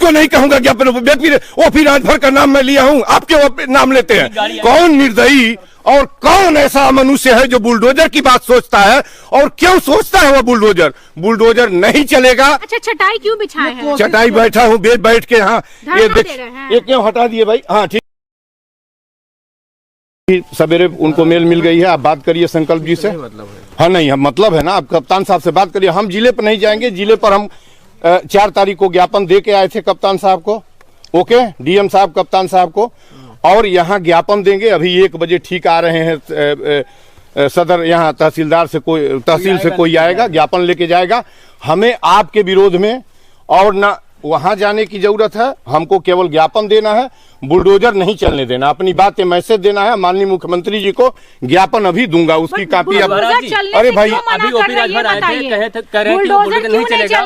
उसको नहीं कहूंगा ज्ञापन। ओपी राजभर का नाम मैं लिया हूं, आपके नाम लेते हैं। कौन निर्दयी और कौन ऐसा मनुष्य है जो बुलडोजर की बात सोचता है, और क्यों सोचता है वो बुलडोजर? बुलडोजर नहीं चलेगा। अच्छा, चटाई क्यों बिछाए हैं? चटाई बैठा हूँ बैठ के। हाँ, ये क्यों हटा दिए भाई? हाँ ठीक, सवेरे उनको मेल मिल गई है, आप बात करिए संकल्प जी से। हाँ नहीं, हम मतलब है ना, आप कप्तान साहब से बात करिए। हम जिले पर नहीं जाएंगे, जिले पर हम 4 तारीख को ज्ञापन दे के आए थे कप्तान साहब को, ओके, डीएम साहब, कप्तान साहब को, और यहाँ ज्ञापन देंगे। अभी 1 बजे ठीक आ रहे हैं सदर, यहाँ तहसीलदार से कोई, तहसील से कोई आएगा, ज्ञापन लेके जाएगा। हमें आपके विरोध में और ना वहां जाने की जरूरत है, हमको केवल ज्ञापन देना है, बुलडोजर नहीं चलने देना, अपनी बात मैसेज देना है। माननीय मुख्यमंत्री जी को ज्ञापन अभी दूंगा, उसकी कापी अब। अरे भाई, अभी ओपी राजभर आए थे, कह रहे कि बुलडोजर नहीं चलेगा,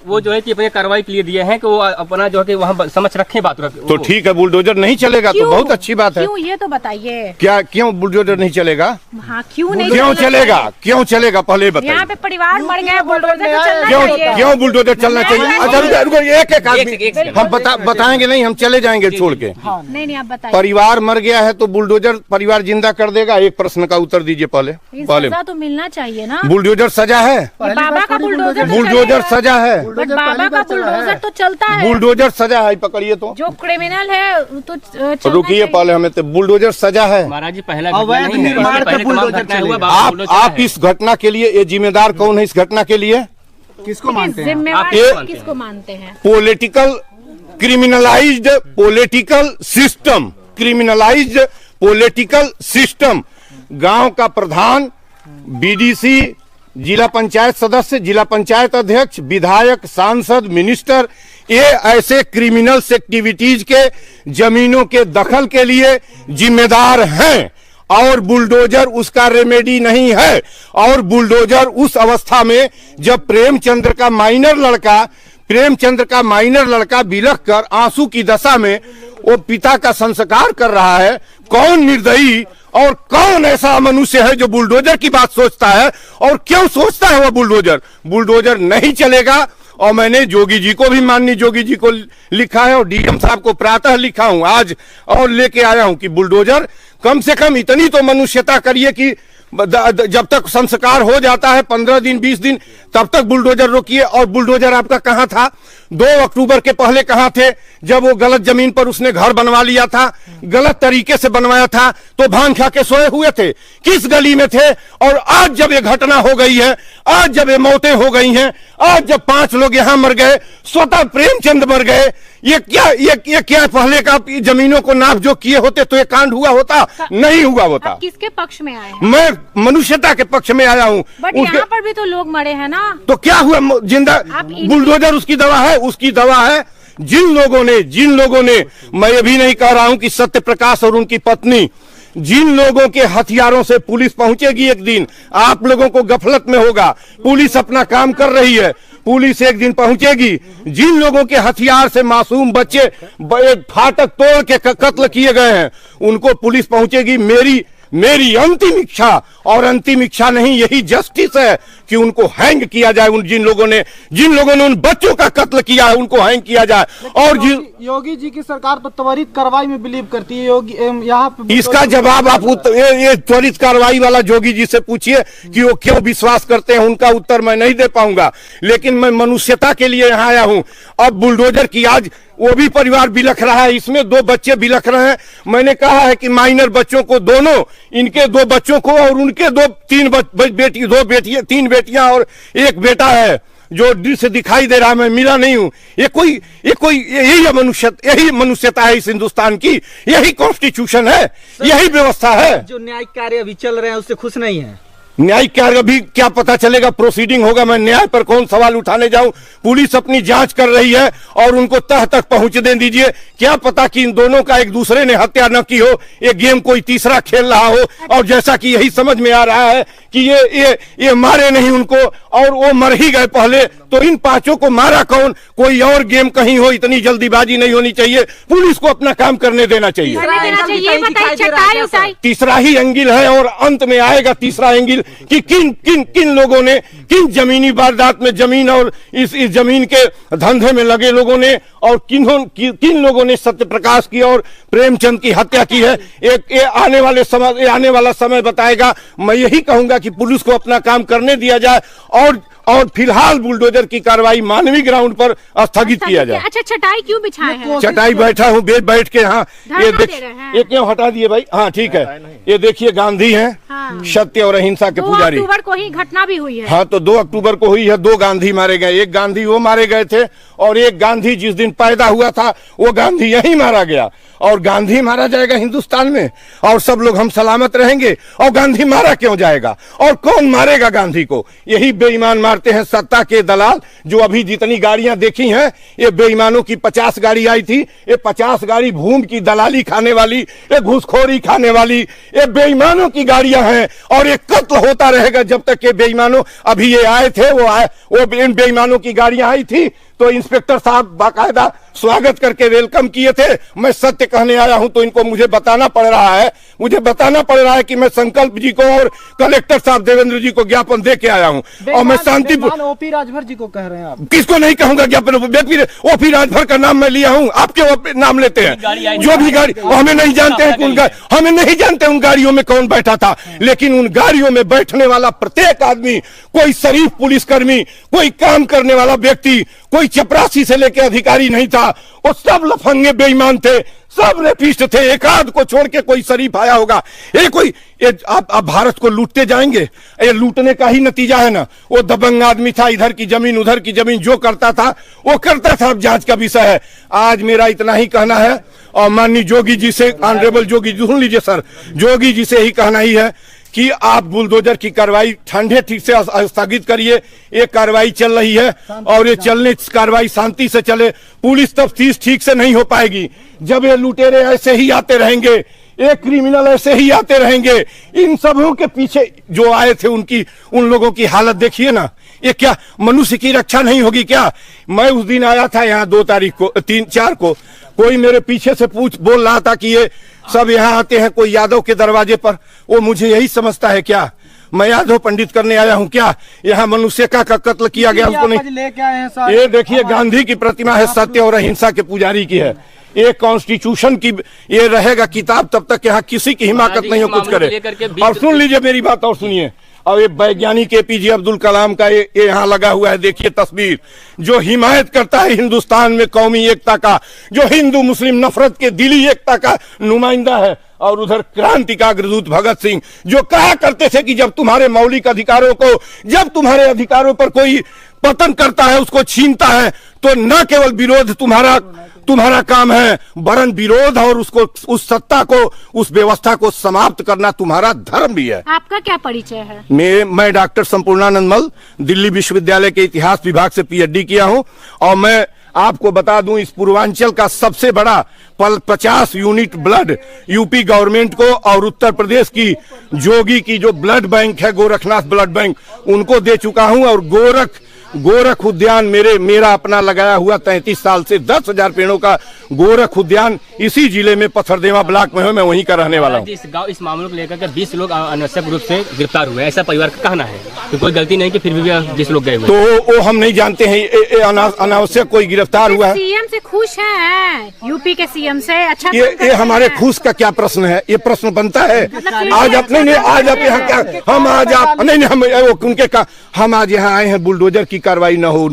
वो जो है कि अपने कार्रवाई के लिए दिए हैं कि वो अपना जो है कि वहाँ समझ रखे बात। तो ठीक है, बुलडोजर नहीं चलेगा तो बहुत अच्छी बात है। ये तो बताइए, क्या क्यों बुलडोजर नहीं चलेगा? हाँ, क्यों नहीं, क्यों चलेगा? क्यों चलेगा पहले बताइए। यहाँ पे परिवार मर गए, बुलडोजर क्यों बुलडोजर चलना चाहिए? अच्छा, एक आदमी हम बताएंगे नहीं, हम चले जाएंगे छोड़ के। नहीं, आप बताइए। परिवार मर गया है तो बुलडोजर परिवार जिंदा कर देगा? एक प्रश्न का उत्तर दीजिए पहले। सजा तो मिलना चाहिए ना। बुलडोजर सजा है? बाबा का बुलडोजर, बुलडोजर सजा है, बाबा का बुलडोजर तो चलता है। बुलडोजर सजा है, पकड़िए तो। जो क्रिमिनल है तो रुकिए पहले, हमें तो बुलडोजर सजा है। महाराज जी, पहला आप इस घटना के लिए ये जिम्मेदार कौन है? इस घटना के लिए किसको मानते हैं? किसको मानते हैं? Political criminalised political system, criminalised political system. गांव का प्रधान, बीडीसी, जिला पंचायत सदस्य, जिला पंचायत अध्यक्ष, विधायक, सांसद, मिनिस्टर, ये ऐसे क्रिमिनल्स एक्टिविटीज के जमीनों के दखल के लिए जिम्मेदार हैं, और बुलडोजर उसका रेमेडी नहीं है। और बुलडोजर उस अवस्था में जब प्रेमचंद्र का माइनर लड़का बिलख कर आंसू की दशा में वो पिता का संस्कार कर रहा है। कौन निर्दयी और कौन ऐसा मनुष्य है जो बुलडोजर की बात सोचता है, और क्यों सोचता है वो बुलडोजर नहीं चलेगा। और मैंने जोगी जी को भी, माननीय जोगी जी को लिखा है, और डीएम साहब को प्रातः लिखा हूं आज, और लेके आया हूं कि बुलडोजर कम से कम इतनी तो मनुष्यता करिए कि जब तक संस्कार हो जाता है 15 दिन 20 दिन, तब तक बुलडोजर रोकिए। और बुलडोजर आपका कहां था? 2 अक्टूबर के पहले कहां थे? जब वो गलत जमीन पर उसने घर बनवा लिया था, गलत तरीके से बनवाया था, तो भांग खा के सोए हुए थे, किस गली में थे? और आज जब ये घटना हो गई है, आज जब ये मौतें हो गई हैं, आज जब 5 लोग यहां मर गए, स्वतः प्रेमचंद मर गए, ये क्या पहले का जमीनों को नाप जो किए होते तो ये कांड हुआ होता? नहीं हुआ होता। किसके पक्ष में आए हैं? मैं मनुष्यता के पक्ष में आया हूँ। बट यहाँ पर भी तो लोग मरे हैं ना, तो क्या हुआ? जिंदा बुलडोजर उसकी दवा है, उसकी दवा है। जिन लोगों ने मैं ये भी नहीं कह रहा हूं कि सत्य प्रकाश और उनकी पत्नी, जिन लोगों के हथियारों से पुलिस पहुंचेगी एक दिन, आप लोगों को गफलत में होगा, पुलिस अपना काम कर रही है, पुलिस एक दिन पहुंचेगी। जिन लोगों के हथियार से मासूम बच्चे फाटक तोड़ के कत्ल किए गए हैं, उनको पुलिस पहुंचेगी। मेरी अंतिम इच्छा, और अंतिम इच्छा नहीं, यही जस्टिस है कि उनको हैंग किया जाए। जिन लोगों ने उन बच्चों का कत्ल किया है, उनको हैंग किया जाए। और योगी जी की सरकार तो त्वरित कार्रवाई में बिलीव करती है। योगी यहाँ इसका जवाब आप ये त्वरित कार्रवाई वाला जोगी जी से पूछिए कि वो क्यों विश्वास करते हैं, उनका उत्तर मैं नहीं दे पाऊंगा। लेकिन मैं मनुष्यता के लिए यहाँ आया हूँ। अब बुलडोजर की आज वो भी परिवार बिलख रहा है, इसमें 2 बच्चे बिलख रहे हैं। मैंने कहा है कि माइनर बच्चों को, दोनों इनके 2 बच्चों को और उनके 2 बेटियां और 1 बेटा है जो दृश्य दिखाई दे रहा है, मैं मिला नहीं हूं। यही मनुष्यता है इस हिंदुस्तान की, यही कॉन्स्टिट्यूशन है, यही व्यवस्था है। जो न्यायिक कार्य अभी चल रहे हैं उससे खुश नहीं है। न्यायिक कार्य अभी क्या पता चलेगा, प्रोसीडिंग होगा, मैं न्याय पर कौन सवाल उठाने जाऊं। पुलिस अपनी जांच कर रही है और उनको तह तक पहुंचने दीजिए। क्या पता कि इन दोनों का एक दूसरे ने हत्या न की हो, ये गेम कोई तीसरा खेल रहा हो। और जैसा कि यही समझ में आ रहा है कि ये मारे नहीं उनको, और वो मर ही गए पहले, तो इन 5 को मारा कौन? कोई और गेम कहीं हो, इतनी जल्दीबाजी नहीं होनी चाहिए। पुलिस को अपना काम करने देना चाहिए। ये बताइए, तीसरा ही एंगल है और अंत में आएगा तीसरा एंगल। कि किन लोगों ने, किन जमीनी वारदात में, जमीन और इस जमीन के धंधे में लगे लोगों ने, और किन लोगों ने सत्य प्रकाश की और प्रेमचंद की हत्या की है। ये आने वाला समय बताएगा। मैं यही कहूंगा कि पुलिस को अपना काम करने दिया जाए और फिलहाल बुलडोजर की कार्रवाई मानवीय ग्राउंड पर स्थगित किया जाए। अच्छा, चटाई क्यों बिछाए हैं? चटाई बैठा हूँ, बैठ के। हाँ, ये ये क्यों हटा दिए भाई? हाँ ठीक है, ये देखिए गांधी हैं, हाँ। सत्य और अहिंसा के पुजारी। 2 अक्टूबर को ही घटना भी हुई है। हाँ, तो 2 अक्टूबर को हुई है। 2 गांधी मारे गए, एक गांधी वो मारे गए थे, और एक गांधी जिस दिन पैदा हुआ था वो गांधी यहीं मारा गया। और गांधी मारा जाएगा हिंदुस्तान में, और सब लोग हम सलामत रहेंगे, और गांधी मारा क्यों जाएगा? और कौन मारेगा गांधी को? यही बेईमान मारते हैं, सत्ता के दलाल। जो अभी जितनी गाड़ियां देखी हैं, ये बेईमानों की 50 गाड़ी आई थी। ये 50 गाड़ी भूमि की दलाली खाने वाली, ये घूसखोरी खाने वाली, ये बेईमानों की गाड़ियां हैं। और ये कत्ल होता रहेगा जब तक ये बेईमानों, अभी ये आए थे, वो इन बेईमानों की गाड़ियां आई थी तो इंस्पेक्टर साहब बाकायदा स्वागत करके वेलकम किए थे। मैं सत्य कहने आया हूं तो इनको मुझे बताना पड़ रहा है कि मैं संकल्प जी को और कलेक्टर साहब देवेंद्र जी को ज्ञापन दे के आया हूं। और मैं शांतिपूर्ण ओपी राजभर जी को कह रहे हैं आप? किसको नहीं कहूंगा ज्ञापन? ओपी राजभर का नाम मैं लिया हूं, आपके नाम लेते हैं। जो भी गाड़ी, हमें नहीं जानते हैं हमें नहीं जानते उन गाड़ियों में कौन बैठा था, लेकिन उन गाड़ियों में बैठने वाला प्रत्येक आदमी, कोई शरीफ पुलिसकर्मी, कोई काम करने वाला व्यक्ति, कोई चपरासी से लेकर अधिकारी नहीं था। वो सब लफंगे बेईमान थे, सब रेपिस्ट थे। एक आध को छोड़ के कोई शरीफ आया होगा। आप भारत को लूटते जाएंगे, ये लूटने का ही नतीजा है ना। वो दबंग आदमी था, इधर की जमीन उधर की जमीन जो करता था वो करता था। अब जांच का विषय है। आज मेरा इतना ही कहना है, और माननीय जोगी जी से, ऑनरेबल जोगी जी, सुन लीजिए सर, जोगी जी से ही कहना ही है कि आप बुलडोजर की कार्रवाई ठंडे ठीक से स्थगित करिए। ये कार्रवाई चल रही है और ये कार्रवाई शांति से चले। पुलिस तफ्तीश ठीक से नहीं हो पाएगी जब ये लुटेरे ऐसे ही आते रहेंगे, ये क्रिमिनल ऐसे ही आते रहेंगे। इन सबों के पीछे जो आए थे उन लोगों की हालत देखिए ना। ये क्या मनुष्य की रक्षा नहीं होगी क्या? मैं उस दिन आया था यहाँ 2 तारीख को, 3-4 को, कोई मेरे पीछे से बोल रहा था कि ये सब यहाँ आते हैं कोई यादव के दरवाजे पर। वो मुझे यही समझता है क्या? मैं यादव पंडित करने आया हूँ क्या? यहाँ मनुष्य का कत्ल किया गया उसको नहीं लेके आए हैं। ये देखिए गांधी की प्रतिमा है, सत्य और अहिंसा के पुजारी की है। ये कॉन्स्टिट्यूशन की ये रहेगा किताब तब तक यहाँ किसी की हिमाकत नहीं हो कुछ करे। और सुन लीजिए मेरी बात और सुनिए। और ये वैज्ञानिक एपीजे अब्दुल कलाम का ये यहाँ लगा हुआ है, देखिए तस्वीर, जो हिमायत करता है हिंदुस्तान में कौमी एकता का, जो हिंदू मुस्लिम नफरत के दिली एकता का नुमाइंदा है। और उधर क्रांति का अग्रदूत भगत सिंह, जो कहा करते थे कि जब तुम्हारे मौलिक अधिकारों को, जब तुम्हारे अधिकारों पर कोई पतन करता है, उसको छीनता है, तो न केवल विरोध तुम्हारा काम है, वरन विरोध और उसको, उस सत्ता को, उस व्यवस्था को समाप्त करना तुम्हारा धर्म भी है। आपका क्या परिचय है? मैं डॉक्टर संपूर्णानंद मल, दिल्ली विश्वविद्यालय के इतिहास विभाग से पीएचडी किया हूं। और मैं आपको बता दूं, इस पूर्वांचल का सबसे बड़ा 50 यूनिट ब्लड यूपी गवर्नमेंट को और उत्तर प्रदेश की जोगी की जो ब्लड बैंक है, गोरखनाथ ब्लड बैंक, उनको दे चुका हूं। और गोरख उद्यान मेरा अपना लगाया हुआ 33 साल से 10,000 पेड़ों का गोरख उद्यान इसी जिले में पथरदेवा ब्लॉक में है। मैं वहीं का रहने वाला हूँ। इस मामले को लेकर के 20 लोग अनावश्यक रूप से गिरफ्तार हुए, ऐसा परिवार का कहना है कि कोई गलती नहीं कि फिर भी 20 लोग गए हुए। तो वो हम नहीं जानते हैं अनावश्यक कोई गिरफ्तार हुआ है। सीएम से खुश हैं? यूपी के सीएम से अच्छा? ये हमारे खुश का क्या प्रश्न है? ये प्रश्न बनता है? आज आप नहीं, आज आप यहाँ क्या, हम आज आप नहीं, हम आज यहाँ आए हैं बुलडोजर की कार्रवाई न हो।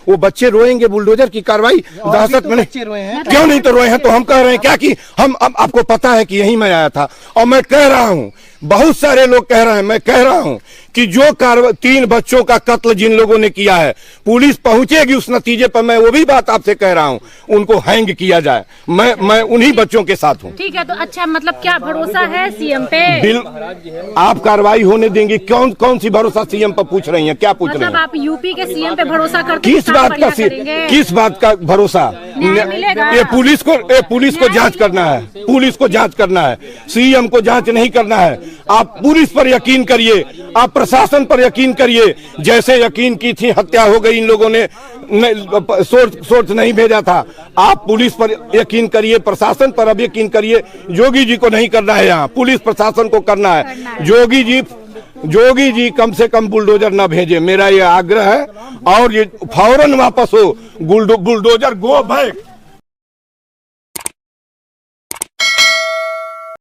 वो बच्चे रोएंगे बुलडोजर की कार्रवाई, दहशत में क्यों नहीं तो रोए हैं? तो हम कह रहे हैं क्या कि हम, अब आपको पता है कि यही मैं आया था और मैं कह रहा हूँ, बहुत सारे लोग कह रहे हैं, मैं कह रहा हूं कि जो 3 बच्चों का कत्ल जिन लोगों ने किया है, पुलिस पहुंचेगी उस नतीजे पर। मैं वो भी बात आपसे कह रहा हूं, उनको हैंग किया जाए। मैं उन्हीं बच्चों के साथ हूं। ठीक है, तो अच्छा, मतलब क्या भरोसा है सीएम पे? आप कार्रवाई होने देंगे? कौन सी भरोसा सीएम पर पूछ रही हैं? क्या पूछ रही हैं? आप यूपी के सीएम पे भरोसा करते? किस बात का भरोसा? ये पुलिस को जांच करना है, पुलिस को जांच करना है, सीएम को जांच नहीं करना है। आप पुलिस पर यकीन करिए, आप प्रशासन पर यकीन करिए। जैसे यकीन की थी, हत्या हो गई, इन लोगों ने सोर्स नहीं भेजा था। आप पुलिस पर यकीन करिए, प्रशासन पर अब यकीन करिए। जोगी जी को नहीं करना है, यहाँ पुलिस प्रशासन को करना है। जोगी जी जोगी जी कम से कम बुलडोजर न भेजे, मेरा ये आग्रह है। और ये फौरन वापस हो बुलडोजर, गो बैक।